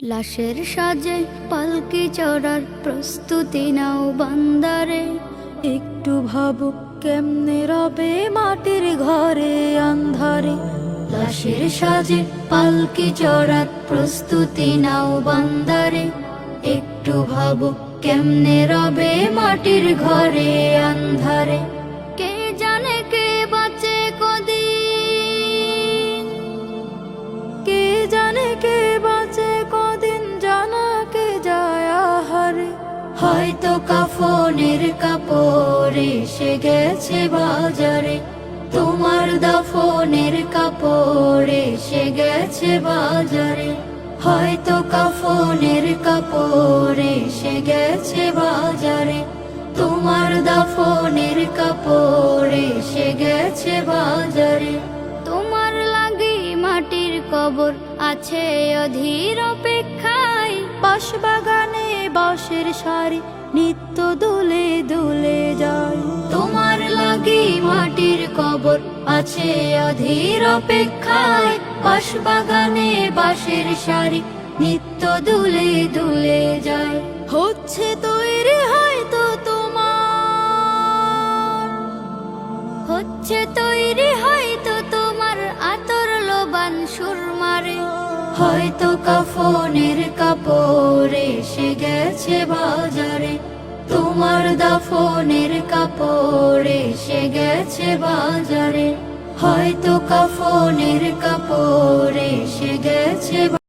লাশের সাজে পালকি চড়ার প্রস্তুতি নাও বান্দারে। একটু ভাবো কেমনে রবে মাটির ঘরে আন্ধারে। লাশের সাজে পালকি চড়ার প্রস্তুতি নাও বান্দারে। একটু ভাবো কেমনে রবে মাটির ঘরে আন্ধারে। কে জানে কে বাঁচে কদিন, কে জানে কে বাঁচে কদিন, জানা কে যায় আহারে। হয়তো কাফনের কাপড় এসে গেছে বাজারে। তোমার দাফনের কাপড় এসে গেছে বাজারে। হয়তো কাফনের কাপড় এসে গেছে বাজারে। তোমার দাফনের কাপড় এসে গেছে বাজারে। তোমার লাগি মাটির কবর আছে অধীর অপেক্ষায়। বাঁশ বাগানে বাঁশের সারি নিত্য দুলে দুলে যায়। তোমার লাগি মাটির কবর আছে অধীর অপেক্ষায়। বাঁশ বাগানে বাঁশের সারি নিত্য দুলে দুলে যায়। হচ্ছে তৈরি হয়তো তোমার, হচ্ছে তৈরি হয়তো তোমার আতর লোবান সুরমারে। হয়তো কাফনের কাপড় এসে গেছে বাজারে। তোমার দাফনের কাপড় এসে গেছে বাজারে। হয়তো কাফনের কাপড় এসে গেছে